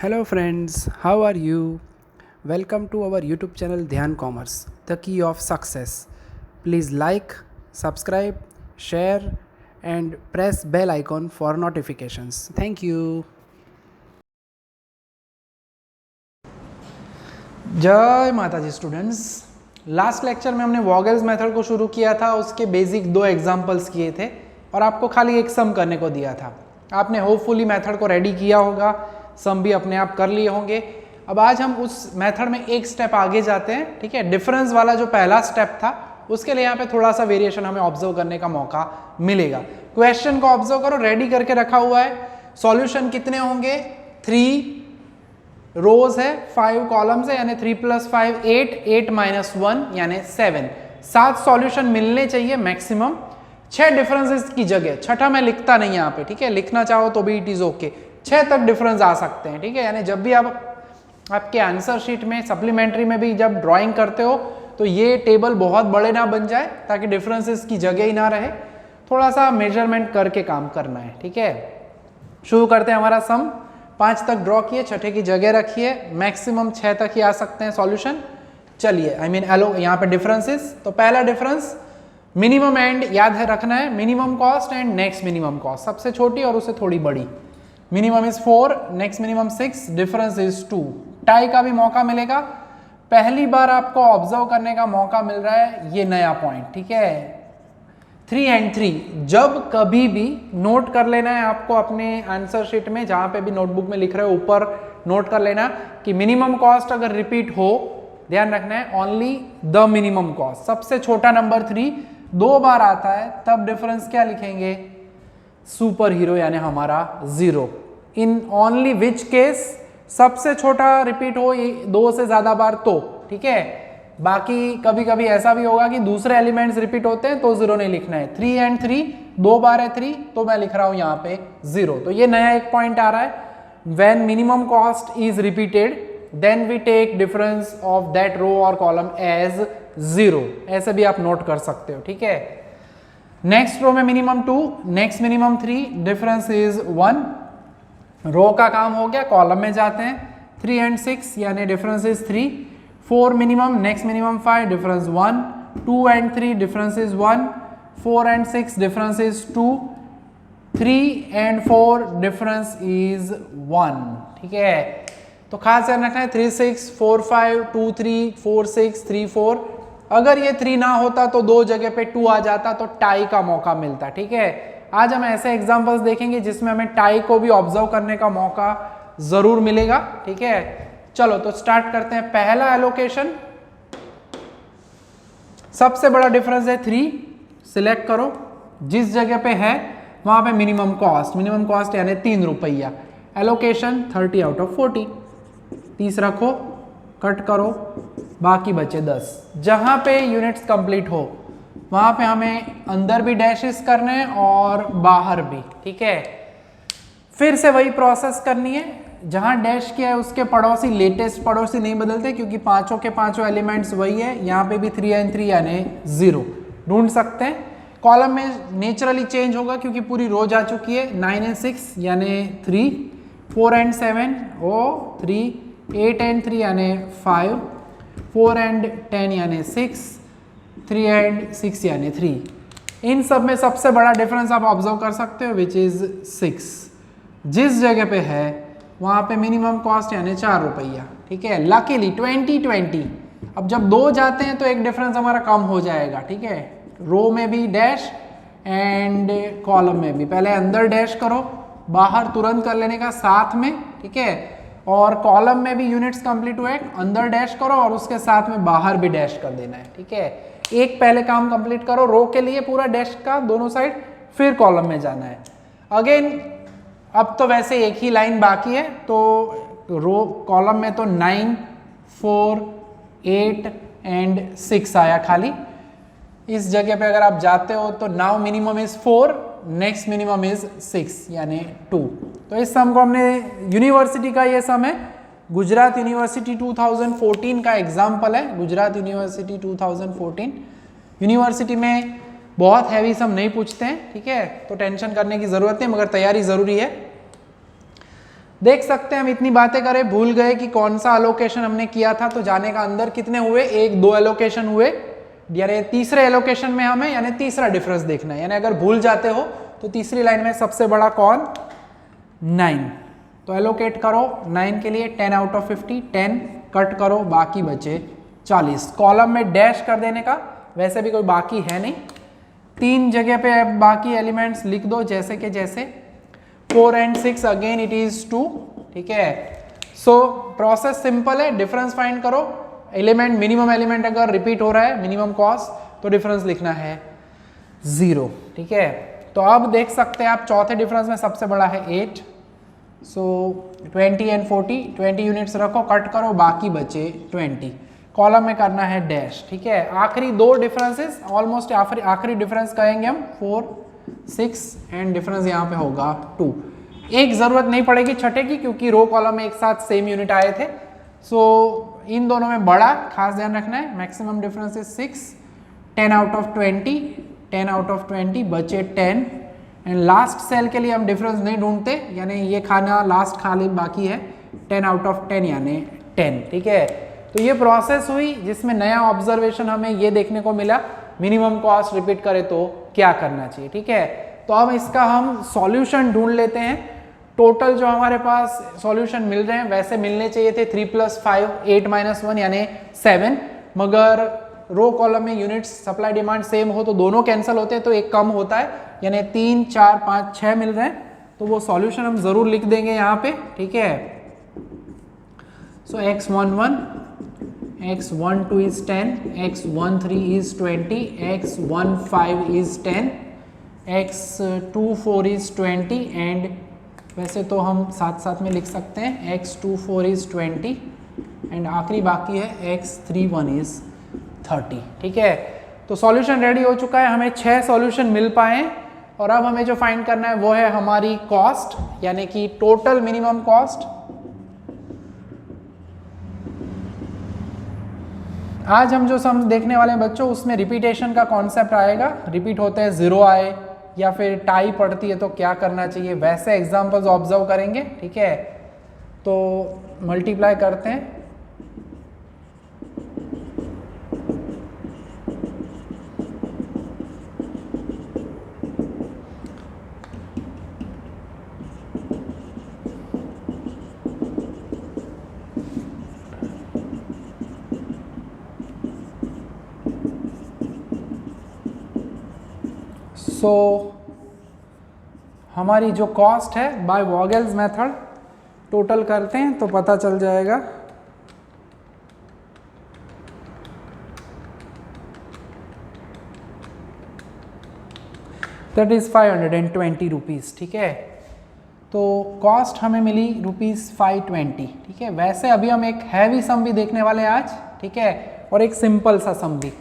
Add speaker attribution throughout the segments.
Speaker 1: Hello friends, how are you? Welcome to our YouTube channel Dhyan Commerce, the key of success. Please like, subscribe, share and press bell icon for notifications. Thank you. जय माता जी students. Last lecture में हमने Vogel's method को शुरू किया था, उसके basic 2 examples किए थे और आपको खाली एक सम करने को दिया था। आपने होपफुली मेथड को रेडी किया होगा, सम भी अपने आप कर लिए होंगे। अब आज हम उस मेथड में एक स्टेप आगे जाते हैं, ठीक है। डिफरेंस वाला जो पहला स्टेप था उसके लिए यहाँ पे थोड़ा सा वेरिएशन हमें ऑब्जर्व करने का मौका मिलेगा। क्वेश्चन को ऑब्जर्व करो, रेडी करके रखा हुआ है। सॉल्यूशन कितने होंगे? 3 रोज है, 5 कॉलम्स है, यानी 3 + 5 8, 8 - 1 यानी 7। 7 सॉल्यूशन मिलने चाहिए मैक्सिमम। 6 डिफरेंसेस की जगह, छठा मैं लिखता नहीं यहाँ पे, ठीक है। लिखना चाहो तो भी इट इज ओके। 6 तक डिफरेंस आ सकते हैं, ठीक है। यानी जब भी आप आपके आंसर शीट में सप्लीमेंट्री में भी जब ड्राइंग करते हो तो ये टेबल बहुत बड़े ना बन जाए, ताकि डिफरेंसेस की जगह ही ना रहे। थोड़ा सा मेजरमेंट करके काम करना है, ठीक है। शुरू करते हैं हमारा सम। 5 तक ड्रॉ किए, छठे की जगह रखिए, मैक्सिमम 6 तक ही आ सकते हैं सॉल्यूशन। चलिए एलो यहाँ पे डिफरेंसेस। तो पहला डिफरेंस मिनिमम एंड याद है रखना है, minimum cost and next minimum cost, सबसे छोटी और उससे थोड़ी बड़ी। Minimum is 4, next minimum 6, difference is 2। Tie का भी मौका मिलेगा। पहली बार आपको ऑब्जर्व करने का मौका मिल रहा है ये नया पॉइंट, ठीक है। 3 and 3 जब कभी भी नोट कर लेना है आपको अपने आंसर शीट में, जहां पे भी नोटबुक में लिख रहे हो ऊपर नोट कर लेना कि मिनिमम कॉस्ट अगर रिपीट हो, ध्यान रखना है ओनली द मिनिमम कॉस्ट। सबसे छोटा नंबर 3 2 बार आता है, तब डिफरेंस क्या लिखेंगे? सुपर हीरो यानी हमारा 0। इन ओनली विच केस, सबसे छोटा रिपीट हो 2 से ज्यादा बार तो, ठीक है। बाकी कभी कभी ऐसा भी होगा कि दूसरे एलिमेंट्स रिपीट होते हैं तो 0 नहीं लिखना है। 3 and 3 2 बार है 3, तो मैं लिख रहा हूं यहाँ पे 0। तो ये नया एक पॉइंट आ रहा है। When minimum cost is repeated then we take difference of that row और कॉलम एज 0। ऐसे भी आप नोट कर सकते हो, ठीक है। नेक्स्ट रो में minimum 2, next minimum 3, difference is 1। रो का काम हो गया, कॉलम में जाते हैं। 3 and 6 यानी difference is 3। 4 minimum, next minimum 5, difference 1। 2 and 3 difference is 1। 4 and 6 difference is 2। 3 and 4 difference is 1, ठीक है। तो खास ध्यान रखना है 3 6 4 5 2 3 4 6 3 4। अगर ये 3 ना होता तो 2 जगह पे 2 आ जाता तो टाई का मौका मिलता, ठीक है। आज हम ऐसे एग्जांपल्स देखेंगे जिसमें हमें टाई को भी ऑब्जर्व करने का मौका जरूर मिलेगा, ठीक है। चलो तो स्टार्ट करते हैं। पहला एलोकेशन, सबसे बड़ा डिफरेंस है 3। सिलेक्ट करो, जिस जगह पे है वहां पे मिनिमम कॉस्ट यानी 3 रुपया। एलोकेशन 30/40। 30 रखो, कट करो, बाकी बचे 10। जहां पे यूनिट्स कंप्लीट हो वहां पे हमें अंदर भी डैशेस करने हैं और बाहर भी, ठीक है। फिर से वही प्रोसेस करनी है। जहां डैश किया है उसके पड़ोसी, लेटेस्ट पड़ोसी नहीं बदलते क्योंकि पांचों के पांचों एलिमेंट्स वही है। यहाँ पे भी 3 and 3 यानी 0 ढूंढ सकते हैं। कॉलम में नेचुरली चेंज होगा क्योंकि पूरी रो जा चुकी है। 9 and 6 यानी 3। 4 and 7 3। 8 and 3 यानी 5। 4 and 10 यानी 6। 3 and 6 यानी 3। इन सब में सबसे बड़ा डिफरेंस आप ऑब्जर्व कर सकते हो विच इज 6। जिस जगह पे है वहां पे मिनिमम कॉस्ट यानी 4 रुपया, ठीक है। लकीली 20-20। अब जब 2 जाते हैं तो एक डिफरेंस हमारा कम हो जाएगा, ठीक है। रो में भी डैश एंड कॉलम में भी। पहले अंदर डैश करो, बाहर तुरंत कर लेने का साथ में, ठीक है। और कॉलम में भी यूनिट्स कंप्लीट हुए, अंदर डैश करो और उसके साथ में बाहर भी डैश कर देना है, ठीक है। एक पहले काम कंप्लीट करो रो के लिए पूरा डैश का दोनों साइड, फिर कॉलम में जाना है। अगेन अब तो वैसे एक ही लाइन बाकी है, तो रो कॉलम में तो 9 4 8 एंड 6 आया खाली। इस जगह पे अगर आप जाते हो तो now minimum is 4, next minimum is 6 यानी 2। तो इस सम को हमने, यूनिवर्सिटी का ये सम है, गुजरात यूनिवर्सिटी 2014 का एग्जाम्पल है। गुजरात यूनिवर्सिटी 2014 यूनिवर्सिटी में बहुत हैवी सम नहीं पूछते हैं, ठीक है। तो टेंशन करने की जरूरत नहीं, मगर तैयारी जरूरी है। देख सकते हैं हम इतनी बातें करें भूल गए कि कौन सा एलोकेशन हमने किया था, तो जाने का अंदर कितने हुए, 1-2 एलोकेशन हुए, यानी तीसरे एलोकेशन में हमें यानी तीसरा डिफरेंस देखना है। यानी अगर भूल जाते हो तो तीसरी लाइन में सबसे बड़ा कौन, 9, तो एलोकेट करो 9 के लिए 10 आउट ऑफ 50, 10 कट करो, बाकी बचे 40। कॉलम में डैश कर देने का, वैसे भी कोई बाकी है नहीं, 3 जगह पे बाकी एलिमेंट्स लिख दो जैसे के जैसे, 4 and 6 अगेन इट इज 2, ठीक है। सो प्रोसेस सिंपल है, डिफरेंस फाइंड करो, एलिमेंट मिनिमम एलिमेंट अगर रिपीट हो रहा है मिनिमम कॉस्ट तो डिफरेंस लिखना है 0, ठीक है। तो अब देख सकते हैं आप चौथे डिफरेंस में सबसे बड़ा है 8, सो 20 and 40, 20 यूनिट्स रखो, कट करो, बाकी बचे 20, कॉलम में करना है डैश, ठीक है। आखिरी 2 डिफरेंसेस ऑलमोस्ट आखिरी डिफरेंस कहेंगे हम 4, 6 एंड डिफरेंस यहाँ पे होगा 2। एक जरूरत नहीं पड़ेगी छठे की क्योंकि रो कॉलम में एक साथ सेम यूनिट आए थे। सो इन दोनों में बड़ा खास ध्यान रखना है, maximum difference is 6, 10 out of 20, 10 out of 20 बचे 10 एंड लास्ट सेल के लिए हम डिफरेंस नहीं ढूंढते, यानी ये खाना लास्ट खाली बाकी है 10 आउट ऑफ 10 यानी 10, ठीक है। तो ये प्रोसेस हुई जिसमें नया ऑब्जर्वेशन हमें ये देखने को मिला, मिनिमम कॉस्ट रिपीट करे तो क्या करना चाहिए, ठीक है। तो अब इसका हम सॉल्यूशन ढूंढ लेते हैं। टोटल जो हमारे पास सॉल्यूशन मिल रहे हैं वैसे मिलने चाहिए थे 3 + 5 8 - 1 यानी 7, मगर रो कॉलम में यूनिट्स सप्लाई डिमांड सेम हो तो दोनों कैंसिल होते हैं, तो एक कम होता है, यानी 3 4 5 6 मिल रहे हैं, तो वो सॉल्यूशन हम जरूर लिख देंगे यहाँ पे, ठीक है। सो x11 x12 is 10, x13 is 20, x15 is 10, x24 is 20 and वैसे तो हम साथ साथ में लिख सकते हैं x24 is 20 एंड आखिरी बाकी है x31 is 30, ठीक है। तो सॉल्यूशन रेडी हो चुका है, हमें 6 सॉल्यूशन मिल पाए और अब हमें जो फाइंड करना है वो है हमारी कॉस्ट, यानी कि टोटल मिनिमम कॉस्ट। आज हम जो सम देखने वाले हैं बच्चों उसमें रिपीटेशन का कॉन्सेप्ट आएगा, रिपीट होते हैं 0 आए या फिर टाई पड़ती है तो क्या करना चाहिए, वैसे एग्जांपल्स ऑब्जर्व करेंगे, ठीक है। तो मल्टीप्लाई करते हैं, सो हमारी जो कॉस्ट है बाय वॉगेल्स मेथड टोटल करते हैं तो पता चल जाएगा। दैट इज 520 रुपीज़, ठीक है। तो कॉस्ट हमें मिली ₹520, ठीक है। वैसे अभी हम एक हैवी सम भी देखने वाले हैं आज, ठीक है, और एक सिंपल सा सम भी,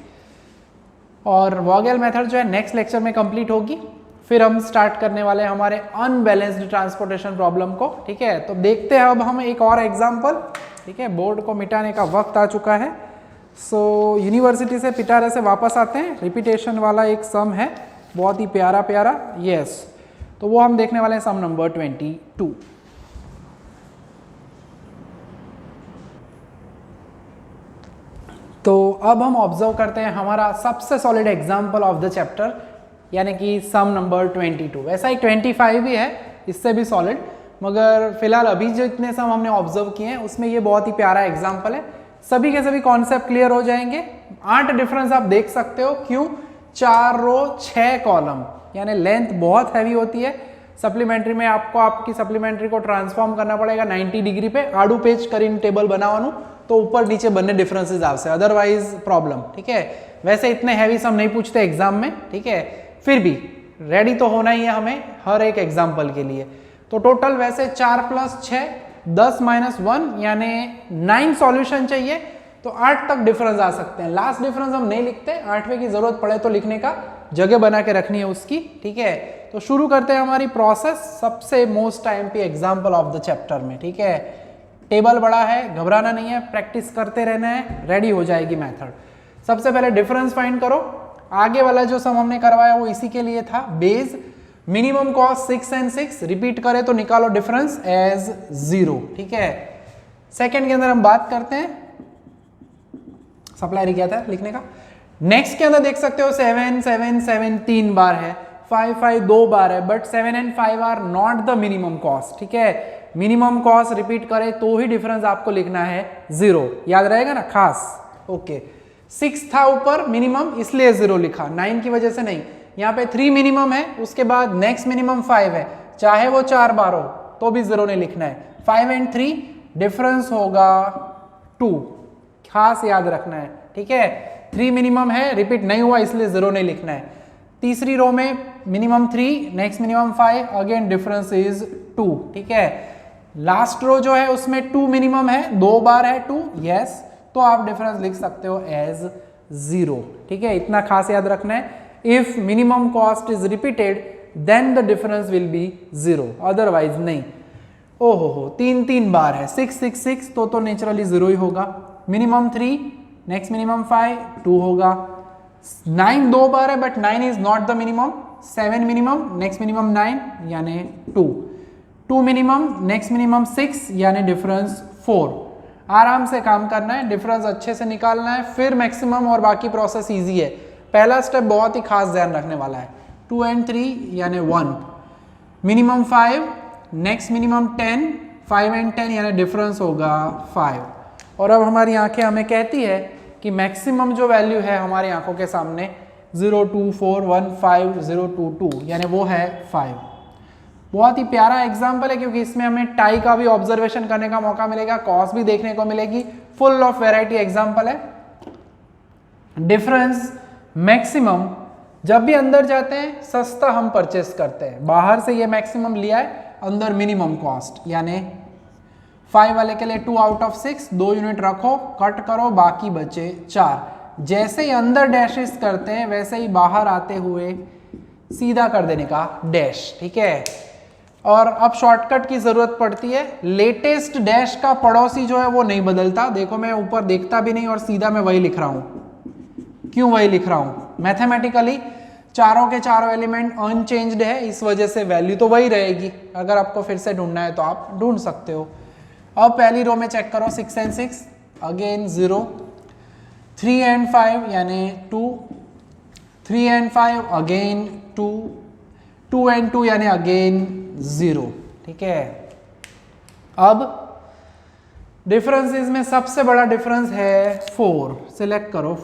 Speaker 1: और वॉगेल मेथड जो है नेक्स्ट लेक्चर में कंप्लीट होगी। फिर हम स्टार्ट करने वाले हैं हमारे अनबैलेंस्ड ट्रांसपोर्टेशन प्रॉब्लम को, ठीक है। तो देखते हैं अब हम एक और एग्जांपल, ठीक है। बोर्ड को मिटाने का वक्त आ चुका है। सो यूनिवर्सिटी से पिटारे से वापस आते हैं, रिपीटेशन वाला एक सम है बहुत ही प्यारा प्यारा, यस। तो वो हम देखने वाले हैं सम नंबर 22। तो अब हम ऑब्जर्व करते हैं हमारा सबसे solid example of the chapter, यानी कि सम नंबर 22। वैसा ही 25 भी है, इससे भी सॉलिड, मगर फिलहाल अभी जो इतने सम हमने ऑब्जर्व किए हैं उसमें ये बहुत ही प्यारा एग्जाम्पल है। सभी के सभी कॉन्सेप्ट क्लियर हो जाएंगे। 8 डिफरेंस आप देख सकते हो, क्यों, 4 रो 6 कॉलम, यानी लेंथ बहुत हैवी होती है। सप्लीमेंट्री में आपको आपकी सप्लीमेंट्री को ट्रांसफॉर्म करना पड़ेगा 90 डिग्री पे, आडू पेज करीन टेबल बनावानू तो ऊपर नीचे बनने डिफरेंसेस आपसे, अदरवाइज प्रॉब्लम, ठीक है। वैसे इतने हैवी सम नहीं पूछते एग्जाम में, ठीक है, फिर भी रेडी तो होना ही है हमें हर एक एग्जाम्पल के लिए। तो टोटल वैसे 4 + 6 10 - 1 यानी 9 सॉल्यूशन चाहिए, तो 8 तक डिफरेंस आ सकते हैं। लास्ट डिफरेंस हम नहीं लिखते, 8वें की जरूरत पड़े तो लिखने का जगह बना के रखनी है उसकी, ठीक है। तो शुरू करते हैं हमारी प्रोसेस सबसे most IMP example of the chapter में, ठीक है। टेबल बड़ा है, घबराना नहीं है, प्रैक्टिस करते रहना है, रेडी हो जाएगी मेथड। सबसे पहले डिफरेंस फाइंड करो। आगे वाला जो सम हमने करवाया वो इसी के लिए था, base. Minimum cost 6 and 6 repeat करें तो निकालो डिफरेंस एज 0, ठीक है। सेकंड के अंदर हम बात करते हैं, सप्लाई किया था लिखने का। नेक्स्ट के अंदर देख सकते हो 7 7 7 3 बार है, 5 5 2 बार है, but 7 and 5 are not the minimum cost, ठीक है। मिनिमम कॉस्ट रिपीट करें तो ही डिफरेंस आपको लिखना है 0, याद रहेगा ना खास, ओके। 6 था ऊपर मिनिमम इसलिए 0 लिखा, 9 की वजह से नहीं। यहाँ पे 3 मिनिमम है, उसके बाद नेक्स्ट मिनिमम 5 है, चाहे वो 4 बार हो तो भी 0 नहीं लिखना है। 5 एंड 3 डिफरेंस होगा 2, खास याद रखना है, ठीक है। 3 मिनिमम है, रिपीट नहीं हुआ इसलिए 0 नहीं लिखना है। तीसरी रो में minimum 3, next minimum 5, again difference is 2, ठीक है। लास्ट रो जो है उसमें 2 मिनिमम है, 2 बार है 2, यस, तो आप डिफरेंस लिख सकते हो एज 0, ठीक है। इतना खास याद रखना है, if minimum cost is repeated then the difference will be 0, otherwise नहीं। ओहो हो 3 बार है, 6 6 6 तो नेचुरली 0 ही होगा। मिनिमम 3, नेक्स्ट मिनिमम 5, 2 होगा। 9 2 बार है but 9 is not the minimum. 7 minimum, next minimum 9 यानी 2, 2 मिनिमम, नेक्स्ट मिनिमम 6 यानी डिफरेंस 4। आराम से काम करना है, डिफरेंस अच्छे से निकालना है, फिर मैक्सिमम और बाकी प्रोसेस इजी है। पहला स्टेप बहुत ही खास ध्यान रखने वाला है। 2 एंड 3 यानी 1, मिनिमम 5, नेक्स्ट मिनिमम 10, 5 एंड 10 यानी डिफरेंस होगा 5। और अब हमारी आंखें हमें कहती है कि मैक्सिमम जो वैल्यू है हमारी आंखों के सामने 0 2 4 1 5 0 2 2 यानी वो है 5। बहुत ही प्यारा एग्जाम्पल है क्योंकि इसमें हमें टाई का भी ऑब्जर्वेशन करने का मौका मिलेगा, कॉस्ट भी देखने को मिलेगी, फुल ऑफ वेराइटी एग्जाम्पल है। डिफरेंस मैक्सिमम जब भी अंदर जाते हैं सस्ता हम परचेस करते हैं, बाहर से ये मैक्सिमम लिया है, अंदर मिनिमम कॉस्ट यानी 5 वाले के लिए 2 आउट ऑफ 6, 2 यूनिट रखो, कट करो, बाकी बचे 4। जैसे ही अंदर डैशेस करते हैं वैसे ही बाहर आते हुए सीधा कर देने का डैश, ठीक है। और अब शॉर्टकट की जरूरत पड़ती है, लेटेस्ट डैश का पड़ोसी जो है वो नहीं बदलता। देखो मैं ऊपर देखता भी नहीं और सीधा मैं वही लिख रहा हूं। क्यों वही लिख रहा हूं? मैथमेटिकली चारों के चारों एलिमेंट अनचेंज्ड है, इस वजह से वैल्यू तो वही रहेगी। अगर आपको फिर से ढूंढना है तो आप ढूंढ सकते हो। अब पहली रो में चेक करो 6 एंड 6 अगेन 0, 3 एंड 5 यानी 2, 3 एंड 5 अगेन 2, 2 एंड 2 यानी अगेन 0, ठीक है। अब डिफरेंसेस में सबसे बड़ा डिफरेंस है 4, सिलेक्ट करो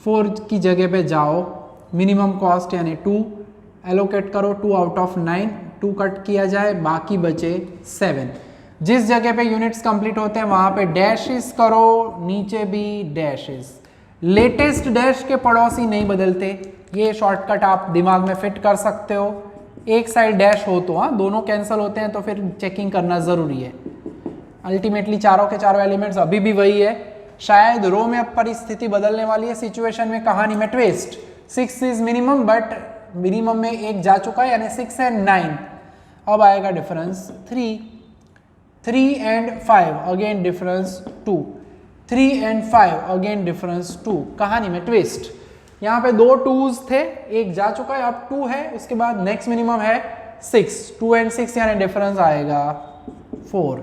Speaker 1: 4 की जगह पे जाओ, मिनिमम कॉस्ट यानी 2 एलोकेट करो, 2 आउट ऑफ 9, 2 कट किया जाए, बाकी बचे 7। जिस जगह पे यूनिट्स कंप्लीट होते हैं वहां पे डैशेस करो, नीचे भी डैशेस। लेटेस्ट डैश के पड़ोसी नहीं बदलते, ये शॉर्टकट आप दिमाग में फिट कर सकते हो। एक साइड डैश हो तो हाँ, दोनों कैंसिल होते हैं तो फिर चेकिंग करना जरूरी है। अल्टीमेटली चारों के चारों एलिमेंट्स अभी भी वही है, शायद रो में अब परिस्थिति बदलने वाली है, सिचुएशन में, कहानी में twist. 6 is minimum but minimum में एक जा चुका है यानी 6 एंड 9। अब आएगा difference 3 and 5 again difference 2, 3 and 5 again difference 2। कहानी में ट्विस्ट, यहाँ पे 2 2s थे, एक जा चुका है, अब 2 है, उसके बाद नेक्स्ट मिनिमम है 6, 2 एंड 6 यानी डिफरेंस आएगा 4।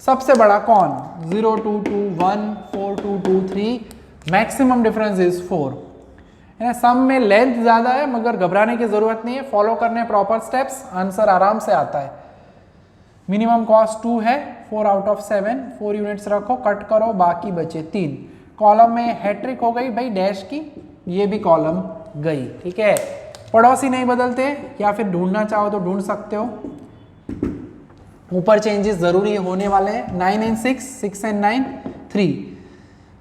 Speaker 1: सबसे बड़ा कौन? 0 2 2 1 4 2 2 3, मैक्सिमम डिफरेंस इज 4। सम में लेंथ ज्यादा है मगर घबराने की जरूरत नहीं है, फॉलो करने प्रॉपर स्टेप्स, आंसर आराम से आता है। मिनिमम कॉस्ट 2 है, 4 आउट ऑफ 7, 4 यूनिट्स रखो, कट करो, बाकी बचे 3। कॉलम में हैट्रिक हो गई भाई डैश की, ये भी कॉलम गई, ठीक है। पड़ोसी नहीं बदलते, या फिर ढूंढना चाहो तो ढूंढ सकते हो। ऊपर चेंजेस जरूरी होने वाले हैं, 9 एंड 6, 6 एंड 9, 3।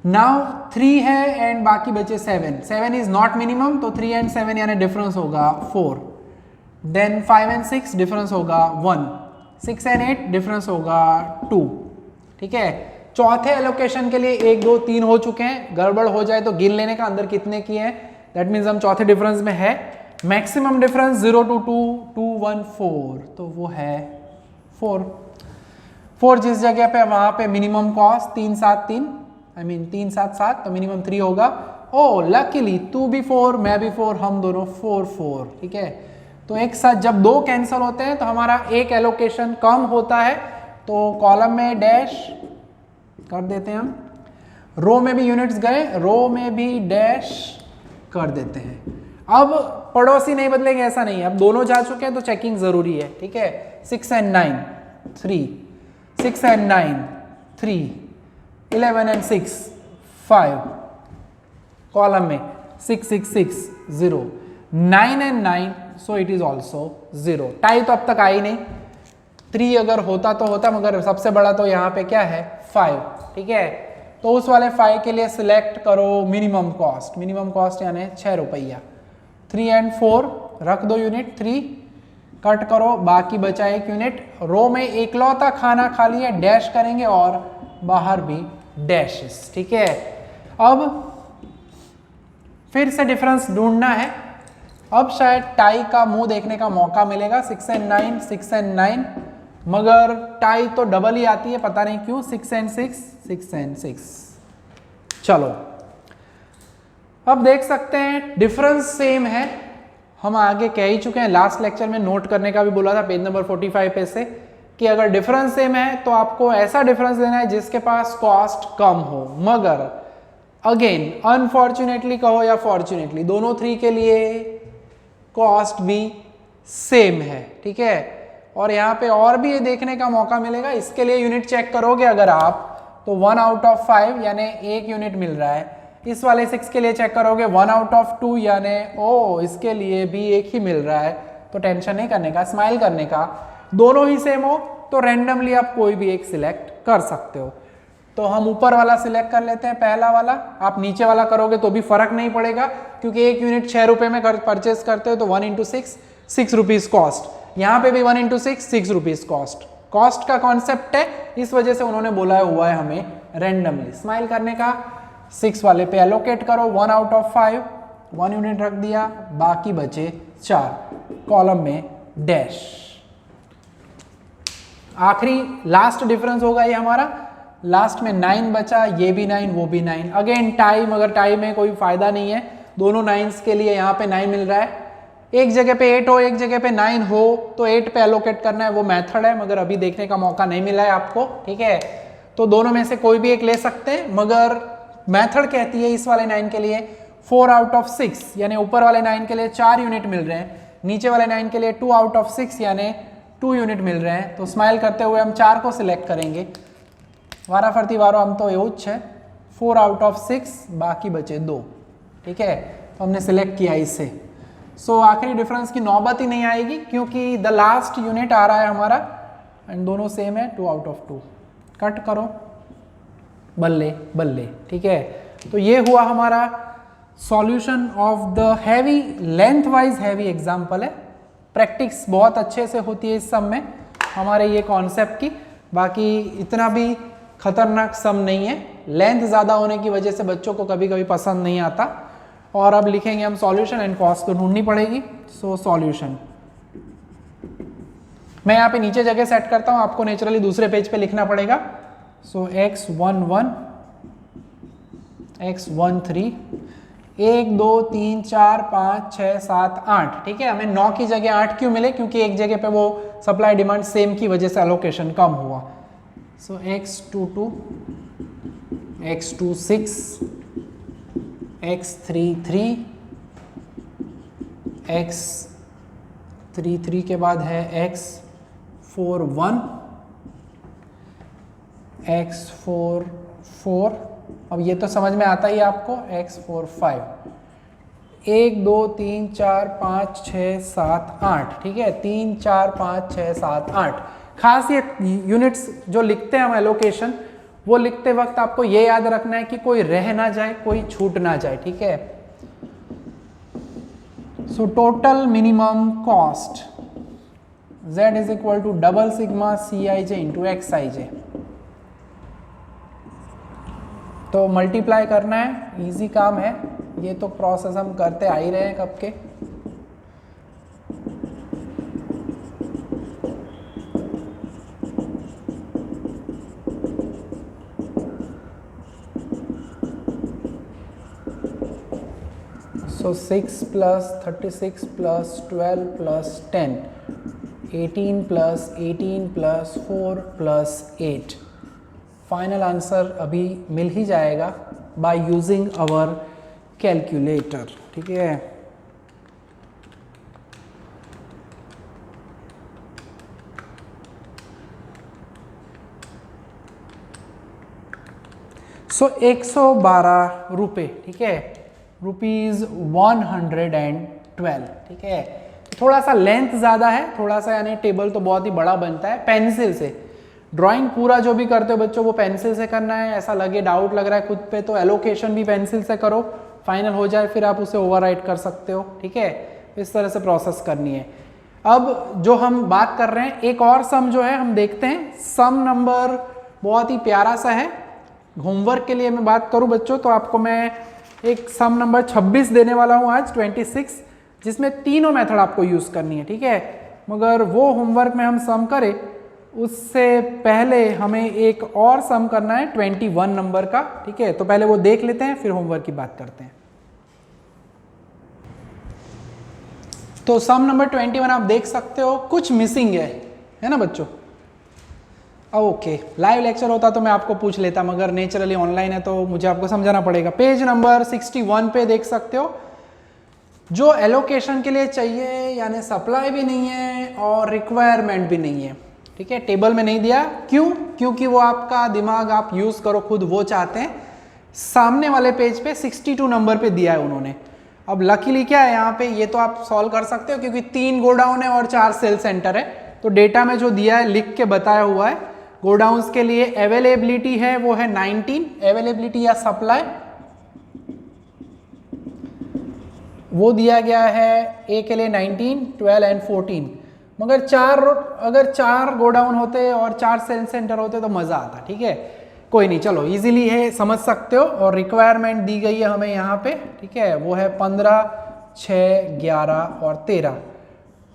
Speaker 1: नाउ 3 है एंड बाकी बचे 7, 7 इज नॉट मिनिमम तो 3 एंड 7 यानी डिफरेंस होगा 4। देन 5 एंड 6 डिफरेंस होगा 1, 6 एंड 8 डिफरेंस होगा 2, ठीक है। चौथे एलोकेशन के लिए 1 2 3 हो चुके हैं, गड़बड़ हो जाए तो गिन लेने का अंदर कितने किए हैं, दैट मीन्स हम चौथे डिफरेंस में है। मैक्सिमम डिफरेंस 0 2 2 2 1 4, तो वो है 4 जिस जगह पे वहां पे मिनिमम कॉस्ट 3 7 3 3 7 7 तो मिनिमम 3 होगा। ओ लकीली तू भी 4 मैं भी 4, हम दोनों 4 4, ठीक है। तो एक साथ जब दो कैंसिल होते हैं तो हमारा एक एलोकेशन कम होता है, तो कॉलम में डैश कर देते हैं हम, रो में भी यूनिट्स गए, रो में भी डैश कर देते हैं। अब पड़ोसी नहीं बदलेंगे ऐसा नहीं है, अब दोनों जा चुके हैं तो चेकिंग जरूरी है, ठीक है। 6 and 9 3, 6 and 9 3, 11 and 6 5, कॉलम में 6 6 6 0, 9 and 9, so it is also 0। Tie तो अब तक आई नहीं, 3 अगर होता तो होता, मगर सबसे बड़ा तो यहाँ पे क्या है 5, ठीक है। तो उस वाले 5 के लिए सिलेक्ट करो मिनिमम कॉस्ट, मिनिमम कॉस्ट यानी 6 रुपया। 3 and 4 रख दो यूनिट, 3 कट करो, बाकी बचा 1 यूनिट। रो में एकलौता खाना खा लिया, डैश करेंगे और बाहर भी डैशेस, ठीक है। अब फिर से डिफरेंस ढूंढना है, अब शायद टाई का मुंह देखने का मौका मिलेगा। 6 and 9, 6 and 9, मगर टाई तो डबल ही आती है, पता नहीं क्यों। 6 and 6, 6 and 6। चलो अब देख सकते हैं डिफरेंस सेम है, हम आगे कह ही चुके हैं, लास्ट लेक्चर में नोट करने का भी बोला था पेज नंबर 45 पे से, कि अगर डिफरेंस सेम है तो आपको ऐसा डिफरेंस देना है जिसके पास कॉस्ट कम हो। मगर अगेन अनफॉर्चुनेटली कहो या फॉर्चुनेटली, दोनों 3 के लिए कॉस्ट भी सेम है, ठीक है। और यहाँ पे और भी ये देखने का मौका मिलेगा, इसके लिए यूनिट चेक करोगे अगर आप, तो 1 out of 5 यानी 1 यूनिट मिल रहा है। इस वाले 6 के लिए चेक करोगे 1 out of 2 यानी ओ इसके लिए भी 1 ही मिल रहा है। तो टेंशन नहीं करने का, स्माइल करने का, दोनों ही सेम हो तो रैंडमली आप कोई भी एक सिलेक्ट कर सकते हो। तो हम ऊपर वाला सिलेक्ट कर लेते हैं, पहला वाला। आप नीचे वाला करोगे तो भी फर्क नहीं पड़ेगा, क्योंकि 1 यूनिट 6 रुपए में परचेस करते हो, तो 1 into 6 6 रुपीज कॉस्ट। यहाँ पे भी 1 into 6 6 रुपीज कॉस्ट। कॉस्ट का कॉन्सेप्ट है, इस वजह से उन्होंने बोला हुआ है हमें रैंडमली स्माइल करने का। 6 वाले पे एलोकेट करो, 1 out of 5, 1 यूनिट रख दिया, बाकी बचे 4, कॉलम में डैश। आखिरी लास्ट डिफरेंस होगा ये हमारा, लास्ट में 9 बचा, ये भी 9 वो भी 9। अगेन टाई, मगर टाई में कोई फायदा नहीं है, दोनों 9s के लिए यहाँ पे 9 मिल रहा है। एक जगह पे 8 हो, एक जगह पे 9 हो, तो 8 पे एलोकेट करना है, वो मेथड है, मगर अभी देखने का मौका नहीं मिला है आपको, ठीक है। तो दोनों में से कोई भी एक ले सकते हैं, मगर मेथड कहती है इस वाले 9 के लिए 4 out of 6 यानी ऊपर वाले 9 के लिए 4 यूनिट मिल रहे हैं, नीचे वाले 9 के लिए 2 out of 6 यानी 2 यूनिट मिल रहे हैं। तो स्माइल करते हुए हम 4 को सिलेक्ट करेंगे, वारा फरती वारो, हम तो यूच है 4 out of 6, बाकी बचे 2, ठीक है। तो हमने सिलेक्ट किया इसे। सो आखिरी डिफरेंस की नौबत ही नहीं आएगी, क्योंकि द लास्ट यूनिट आ रहा है हमारा एंड दोनों सेम है, 2 out of 2। कट करो, बल्ले बल्ले, ठीक है। तो ये हुआ हमारा solution of the heavy, length wise heavy example है। प्रैक्टिस बहुत अच्छे से होती है इस सम में हमारे ये कॉन्सेप्ट की, बाकी इतना भी खतरनाक सम नहीं है। लेंथ ज़्यादा होने की वजह से बच्चों को कभी कभी पसंद नहीं आता। और अब लिखेंगे हम सॉल्यूशन, एंड कॉस्ट तो ढूंढनी पड़ेगी। सो सॉल्यूशन मैं यहाँ पे नीचे जगह सेट करता हूँ, आपको नेचुरली दूसरे पेज पे लिखना पड़ेगा। सो x11 x13 1 2 3 4 5 6 7 8, ठीक है। हमें 9 की जगह 8 क्यों मिले, क्योंकि एक जगह पे वो सप्लाई डिमांड सेम की वजह से एलोकेशन कम हुआ। सो x22 x26 x33 x33 के बाद है x41 x44, अब ये तो समझ में आता ही है आपको, x45 1 2 3 4 5 6 7 8, ठीक है। 3 4 5 6 7 8। खास ये यूनिट्स जो लिखते हैं हम एलोकेशन, वो लिखते वक्त आपको ये याद रखना है कि कोई रह ना जाए, कोई छूट ना जाए, ठीक है। So total minimum cost Z is equal to double sigma Cij into Xij। तो मल्टीप्लाई करना है, इजी काम है, ये तो प्रोसेस हम करते आ ही रहे हैं कब के। सो 6 plus 36 plus 12 plus 10, 18 plus 18 plus 4 plus 8। Final answer अभी मिल ही जाएगा बाय यूजिंग आवर कैलकुलेटर, ठीक है। सो 112 रुपये, ठीक है, ₹112, ठीक है। थोड़ा सा लेंथ ज़्यादा है, थोड़ा सा, यानी टेबल तो बहुत ही बड़ा बनता है। पेंसिल से ड्राइंग पूरा जो भी करते हो बच्चों वो पेंसिल से करना है। ऐसा लगे डाउट लग रहा है खुद पे तो एलोकेशन भी पेंसिल से करो, फाइनल हो जाए फिर आप उसे ओवरराइट कर सकते हो, ठीक है। इस तरह से प्रोसेस करनी है। अब जो हम बात कर रहे हैं एक और सम जो है हम देखते हैं। सम नंबर बहुत ही प्यारा सा है। होमवर्क के लिए मैं बात करूं बच्चों तो आपको मैं एक सम नंबर 26 देने वाला हूं आज, 26, जिसमें तीनों मेथड आपको यूज करनी है, ठीक है। मगर वो होमवर्क में हम सम करें उससे पहले हमें एक और सम करना है 21 नंबर का, ठीक है। तो पहले वो देख लेते हैं फिर होमवर्क की बात करते हैं। तो सम नंबर 21 आप देख सकते हो, कुछ मिसिंग है ना बच्चों। ओके, लाइव लेक्चर होता तो मैं आपको पूछ लेता, मगर नेचुरली ऑनलाइन है तो मुझे आपको समझाना पड़ेगा। पेज नंबर 61 पे देख सकते हो, जो एलोकेशन के लिए चाहिए, यानी सप्लाई भी नहीं है और रिक्वायरमेंट भी नहीं है, ठीक है। टेबल में नहीं दिया, क्यों? क्योंकि वो आपका दिमाग आप यूज करो खुद, वो चाहते हैं। सामने वाले पेज पे 62 नंबर पे दिया है उन्होंने। अब लकीली क्या है यहाँ पे, ये तो आप सॉल्व कर सकते हो क्योंकि 3 गोडाउन है और 4 सेल सेंटर है। तो डेटा में जो दिया है लिख के बताया हुआ है। गोडाउन्स के लिए अवेलेबिलिटी है वो है 19, अवेलेबिलिटी या सप्लाई वो दिया गया है ए के लिए 19, 12 एंड 14। मगर अगर 4 गोडाउन होते और 4 सेल सेंटर होते तो मजा आता, ठीक है। कोई नहीं, चलो इजीली है, समझ सकते हो। और रिक्वायरमेंट दी गई है हमें यहाँ पे, ठीक है, वो है 15, 6, 11 और 13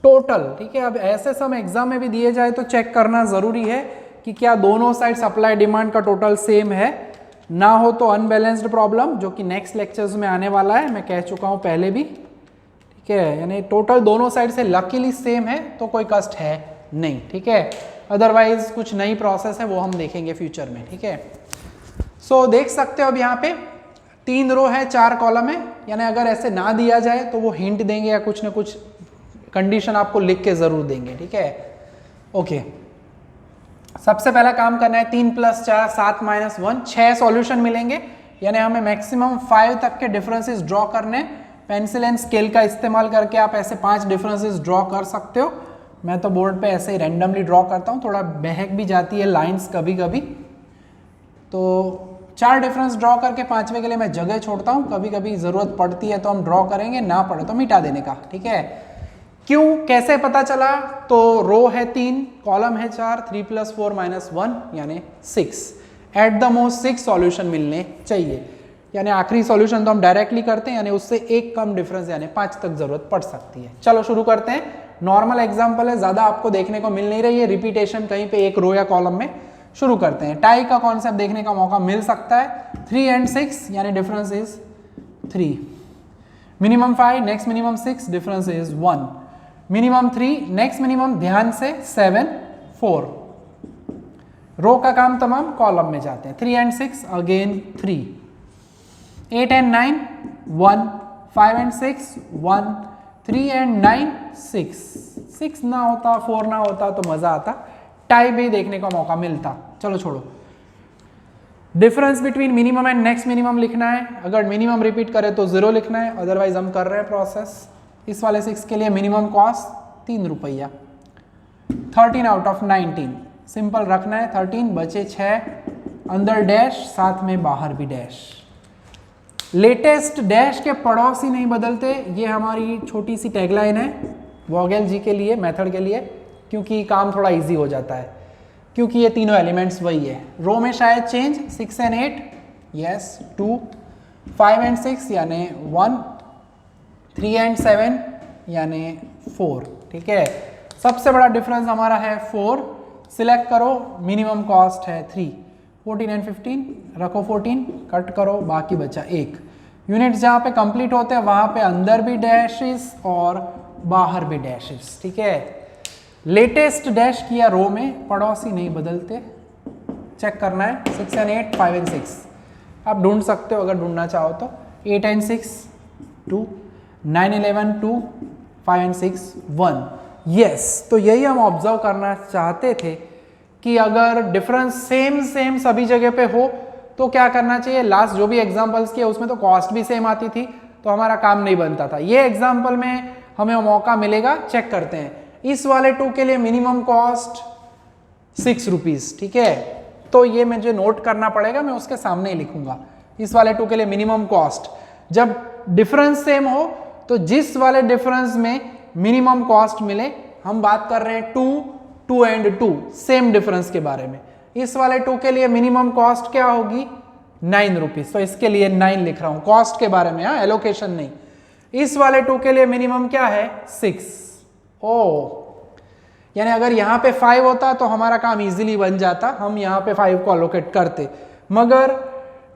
Speaker 1: टोटल, ठीक है। अब ऐसे सम एग्जाम में भी दिए जाए तो चेक करना जरूरी है कि क्या दोनों साइड सप्लाई डिमांड का टोटल सेम है। ना हो तो अनबैलेंस्ड प्रॉब्लम, जो कि नेक्स्ट लेक्चर्स में आने वाला है, मैं कह चुका हूं पहले भी, ठीक है। यानी टोटल दोनों साइड से लकीली सेम है तो कोई कष्ट है नहीं, ठीक है। अदरवाइज कुछ नई प्रोसेस है वो हम देखेंगे फ्यूचर में, ठीक है। सो देख सकते हो अब यहाँ पे 3 रो है, 4 कॉलम है, यानी अगर ऐसे ना दिया जाए तो वो हिंट देंगे या कुछ ना कुछ कंडीशन आपको लिख के जरूर देंगे, ठीक है। ओके, सबसे पहला काम करना है 3 + 4 7 - 1, 6 सॉल्यूशन मिलेंगे, यानी हमें मैक्सिमम 5 तक के डिफरेंसेस ड्रॉ करने। पेंसिल एंड स्केल का इस्तेमाल करके आप ऐसे 5 डिफरेंसेस ड्रॉ कर सकते हो। मैं तो बोर्ड पे ऐसे ही रैंडमली ड्रॉ करता हूँ, थोड़ा बहक भी जाती है लाइंस कभी कभी, तो 4 डिफरेंस ड्रॉ करके 5वें के लिए मैं जगह छोड़ता हूँ। कभी कभी ज़रूरत पड़ती है तो हम ड्रॉ करेंगे, ना पड़े तो मिटा देने का, ठीक है। क्यों, कैसे पता चला? तो रो है 3, कॉलम है 4, 3 + 4 - 1 यानी 6। एट द मोस्ट 6 सॉल्यूशन मिलने चाहिए, यानी आखिरी सॉल्यूशन तो हम डायरेक्टली करते हैं, यानी उससे एक कम डिफरेंस यानी 5 तक जरूरत पड़ सकती है। चलो शुरू करते हैं। नॉर्मल एग्जांपल है, ज़्यादा आपको देखने को मिल नहीं रही है रिपीटेशन कहीं पे एक रो या कॉलम में। शुरू करते हैं। टाई का कॉन्सेप्ट देखने का मौका मिल सकता है। 3 and 6 यानी difference is 3। Minimum 5, next minimum 6, difference is 1। Minimum 3, next minimum ध्यान से 7, 4। रो का काम तमाम, कॉलम में जाते हैं। 3 and 6 again 3। 8 and 9 1, 5 and 6 1, 3 and 9 6। 6 ना होता, 4 ना होता तो मजा आता, टाई भी देखने का मौका मिलता। चलो छोड़ो, difference between minimum and next minimum लिखना है। अगर मिनिमम रिपीट करे तो 0 लिखना है, अदरवाइज हम कर रहे हैं प्रोसेस। इस वाले 6 के लिए मिनिमम कॉस्ट 3 रुपया। 13 out of 19 सिंपल रखना है। 13 बचे 6, अंदर डैश, साथ में बाहर भी डैश। लेटेस्ट डैश के पड़ोसी नहीं बदलते, ये हमारी छोटी सी टैगलाइन है वोगेल जी के लिए, मेथड के लिए, क्योंकि काम थोड़ा इजी हो जाता है, क्योंकि ये तीनों एलिमेंट्स वही है। रो में शायद चेंज 6 and 8 यस 2, 5 and 6 यानी 1, 3 and 7 यानी 4, ठीक है। सबसे बड़ा डिफरेंस हमारा है 4। सिलेक्ट करो, मिनिमम कॉस्ट है 3। 14 and 15 रखो, 14 कट करो, बाकी बचा 1। यूनिट्स जहाँ पे कंप्लीट होते हैं वहाँ पे अंदर भी डैशेस और बाहर भी डैशेस, ठीक है। लेटेस्ट डैश किया रो में, पड़ोसी नहीं बदलते, चेक करना है 6 and 8, 5 and 6 आप ढूंढ सकते हो अगर ढूंढना चाहो तो। 8 and 6 2, 9 11 2, 5 and 6 1। यस, तो यही हम ऑब्जर्व करना चाहते थे कि अगर डिफरेंस सेम सभी जगह पे हो तो क्या करना चाहिए। लास्ट जो भी एग्जांपल्स किए उसमें तो कॉस्ट भी सेम आती थी तो हमारा काम नहीं बनता था। ये एग्जांपल में हमें मौका मिलेगा, चेक करते हैं। इस वाले 2 के लिए मिनिमम कॉस्ट 6 रुपीज, ठीक है। तो ये मुझे नोट करना पड़ेगा, मैं उसके सामने ही लिखूंगा। इस वाले 2 के लिए मिनिमम कॉस्ट, जब डिफरेंस सेम हो तो जिस वाले डिफरेंस में मिनिमम कॉस्ट मिले, हम बात कर रहे हैं 2 and 2 सेम डिफरेंस के बारे में। इस वाले 2 के लिए मिनिमम कॉस्ट क्या होगी 9 रुपीज, तो इसके लिए 9 लिख रहा हूं कॉस्ट के बारे में, हाँ एलोकेशन नहीं। इस वाले 2 के लिए मिनिमम क्या है 6। ओ यानी अगर यहाँ पे 5 होता तो हमारा काम इजीली बन जाता, हम यहाँ पे 5 को अलोकेट करते, मगर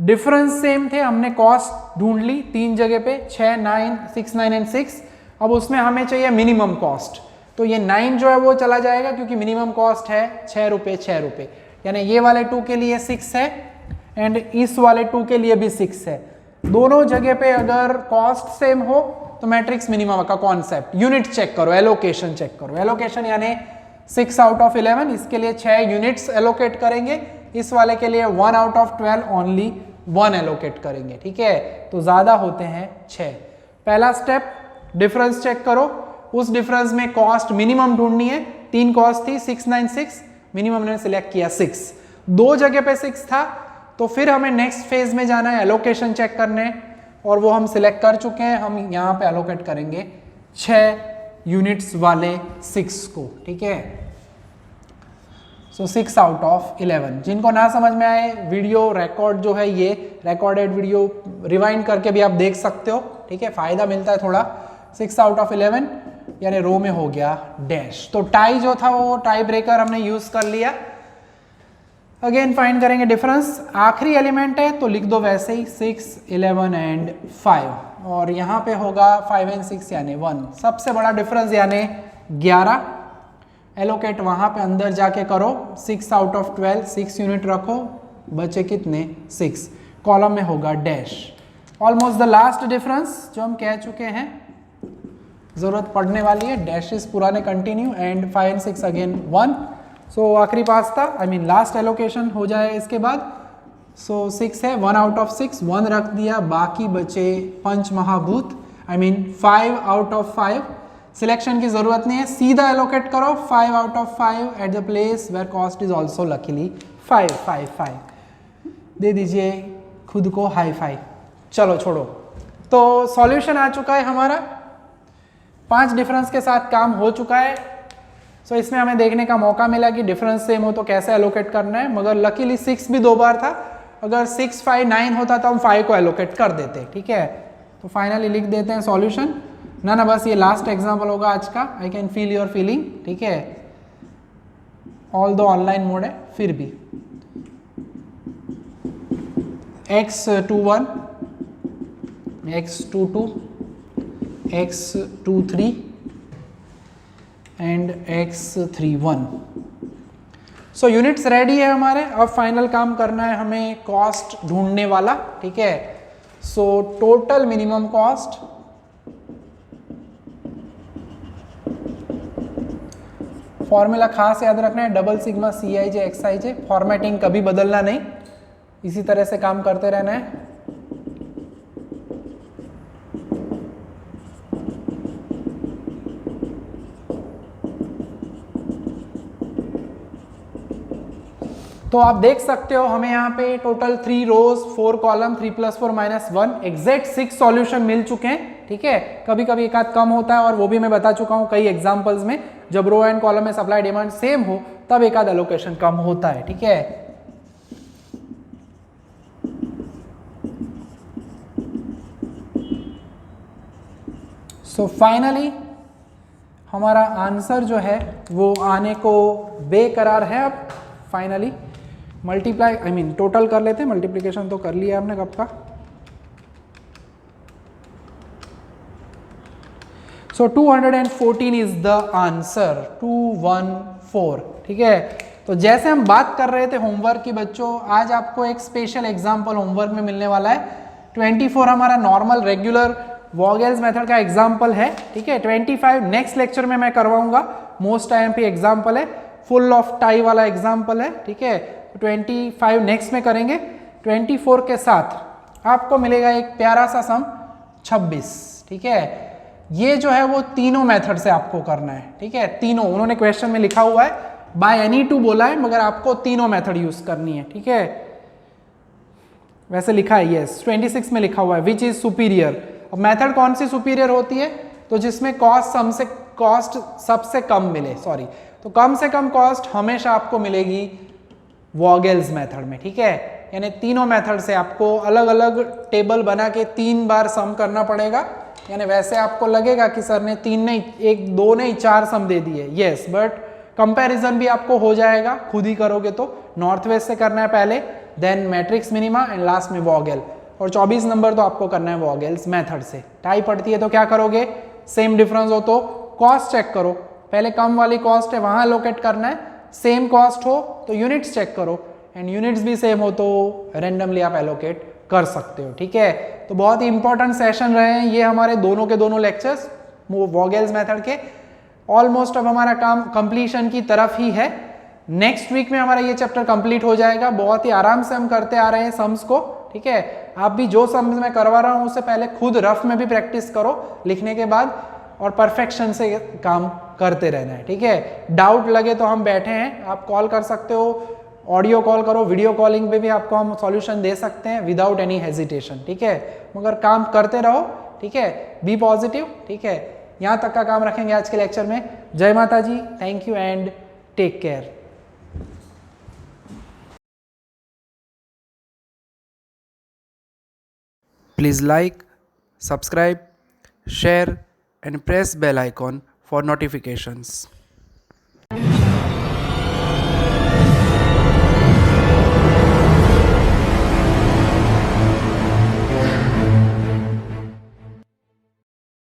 Speaker 1: डिफरेंस सेम थे। हमने कॉस्ट ढूंढ ली 3 जगह पे, 6 9 6 9 and 6। अब उसमें हमें चाहिए मिनिमम कॉस्ट, तो ये 9 जो है वो चला जाएगा क्योंकि मिनिमम कॉस्ट है 6 रुपये 6 रुपये, यानी ये वाले 2 के लिए 6 है एंड इस वाले 2 के लिए भी 6 है। दोनों जगह पे अगर कॉस्ट सेम हो तो मैट्रिक्स मिनिमम का कॉन्सेप्ट, यूनिट चेक करो, एलोकेशन चेक करो। एलोकेशन यानी 6 out of 11, इसके लिए 6 यूनिट्स एलोकेट करेंगे, इस वाले के लिए 1 out of 12 ओनली 1 एलोकेट करेंगे, ठीक है। तो ज्यादा होते हैं 6। पहला स्टेप डिफरेंस चेक करो, उस डिफरेंस में कॉस्ट मिनिमम ढूंढनी है। 3 कॉस्ट थी 6 9 6, मिनिमम ने सिलेक्ट किया 6। 2 जगह पे 6 था तो फिर हमें नेक्स्ट फेज में जाना है, एलोकेशन चेक करने, और वो हम सिलेक्ट कर चुके हैं। हम यहाँ पे एलोकेट करेंगे 6 यूनिट्स वाले 6 को, ठीक है। सो 6 out of 11। जिनको ना समझ में आए, वीडियो रिकॉर्ड जो है ये रिकॉर्डेड वीडियो रिवाइंड करके भी आप देख सकते हो, ठीक है, फायदा मिलता है थोड़ा। 6 out of 11 यानी रो में हो गया डैश। तो टाई जो था वो टाई ब्रेकर हमने यूज कर लिया। अगेन फाइंड करेंगे डिफरेंस, आखिरी एलिमेंट है तो लिख दो वैसे ही 6 11 and 5, और यहाँ पे होगा 5 and 6 यानी 1। सबसे बड़ा डिफरेंस यानी 11, एलोकेट वहाँ पे अंदर जाके करो। 6 out of 12 6 यूनिट रखो, बचे कितने 6, कॉलम में होगा dash. Almost the last difference जो हम कह चुके हैं, जरूरत पड़ने वाली है, डैशेस पुराने कंटिन्यू एंड 5 and 6 अगेन 1। सो आखिरी पास था, आई मीन लास्ट एलोकेशन हो जाए इसके बाद। सो 6 है, 1 out of 6 1 रख दिया, बाकी बचे पंच महाभूत, I mean 5 out of 5। Selection की जरूरत नहीं है, सीधा एलोकेट करो 5 out of 5 at the place where cost is also luckily 5 5 5। दे दीजिए खुद को हाई फाई। चलो छोड़ो, तो सॉल्यूशन आ चुका है हमारा, 5 डिफरेंस के साथ काम हो चुका है। सो इसमें हमें देखने का मौका मिला कि डिफरेंस सेम हो तो कैसे एलोकेट करना है, मगर लकीली 6 भी 2 बार था। अगर 6 5 9 होता तो हम 5 को एलोकेट कर देते, ठीक है। तो फाइनली लिख देते हैं सॉल्यूशन। ना बस ये लास्ट एग्जांपल होगा आज का। I can feel your feeling, ठीक है, ऑल दो ऑनलाइन मोड है फिर भी। x21 x22 x23 and x31। So units ready है हमारे। अब फाइनल काम करना है हमें कॉस्ट ढूंढने वाला, ठीक है। So total minimum cost, formula खास याद रखना है, double sigma CIJ XIJ। Formatting कभी बदलना नहीं, इसी तरह से काम करते रहना है। तो आप देख सकते हो हमें यहाँ पे टोटल 3 रोज 4 कॉलम 3 + 4 - 1 एग्जैक्ट 6 सॉल्यूशन मिल चुके हैं, ठीक है। कभी कभी एक आध कम होता है और वो भी मैं बता चुका हूँ कई एग्जांपल्स में, जब रो एंड कॉलम में सप्लाई डिमांड सेम हो तब एक आध एलोकेशन कम होता है, ठीक है। सो फाइनली हमारा आंसर जो है वो आने को बेकरार है। अब finally multiply, I mean total कर लेते हैं, मल्टीप्लिकेशन तो कर लिया आपने कब का। सो 214 इज द आंसर, 214, ठीक है। तो जैसे हम बात कर रहे थे होमवर्क की बच्चों, आज आपको एक स्पेशल एग्जाम्पल होमवर्क में मिलने वाला है। 24 हमारा नॉर्मल रेगुलर वॉगेल्स मेथड का एग्जाम्पल है, ठीक है। 25 नेक्स्ट लेक्चर में मैं करवाऊंगा, मोस्ट आईएमपी एग्जाम्पल है, फुल ऑफ टाई वाला एग्जाम्पल है, ठीक है। 25 नेक्स्ट में करेंगे। 24 के साथ आपको मिलेगा एक प्यारा सा सम 26, ठीक है। ये जो है वो तीनों मेथड से आपको करना है, ठीक है। तीनों उन्होंने क्वेश्चन में लिखा हुआ है, बाय एनी टू बोला है, मगर आपको तीनों मेथड यूज करनी है, ठीक है। वैसे लिखा है यस, 26 में लिखा हुआ है विच इज सुपीरियर। अब मेथड कौन सी सुपीरियर होती है? तो जिसमें कॉस्ट सबसे कम मिले, सॉरी, तो कम से कम कॉस्ट हमेशा आपको मिलेगी वॉगेल्स मेथड में, ठीक है। यानी तीनों मेथड से आपको अलग अलग टेबल बना के 3 बार सम करना पड़ेगा। यानी वैसे आपको लगेगा कि सर ने 3 नहीं, 1 2 नहीं 4 सम दे दिए, यस, बट कंपैरिजन भी आपको हो जाएगा खुद ही करोगे तो। नॉर्थ वेस्ट से करना है पहले, then matrix minima and last में वॉगेल, और 24 नंबर तो आपको करना है वॉगेल्स मेथड से। टाई पड़ती है तो क्या करोगे, सेम डिफरेंस हो तो कॉस्ट चेक करो, पहले कम वाली कॉस्ट है वहां एलोकेट करना है, सेम कॉस्ट हो तो यूनिट्स चेक करो, एंड यूनिट्स भी सेम हो तो रेंडमली आप एलोकेट कर सकते हो, ठीक है। तो बहुत ही इंपॉर्टेंट सेशन रहे हैं ये हमारे दोनों के दोनों लेक्चर्स वॉगेल्स मेथड के। ऑलमोस्ट अब हमारा काम कंप्लीशन की तरफ ही है। नेक्स्ट वीक में हमारा ये चैप्टर कंप्लीट हो जाएगा। बहुत ही आराम से हम करते आ रहे हैं सम्स को, ठीक है। आप भी जो सम्स मैं करवा रहा हूँ उससे पहले खुद रफ में भी प्रैक्टिस करो लिखने के बाद, और परफेक्शन से काम करते रहना है, ठीक है। डाउट लगे तो हम बैठे हैं, आप कॉल कर सकते हो, ऑडियो कॉल करो, वीडियो कॉलिंग पे भी आपको हम सॉल्यूशन दे सकते हैं विदाउट एनी हेजिटेशन, ठीक है। मगर काम करते रहो, ठीक है, बी पॉजिटिव, ठीक है। यहाँ तक का काम रखेंगे आज के लेक्चर में। जय Mata ji, thank you and take care.
Speaker 2: Please like, subscribe, share and press bell icon for notifications.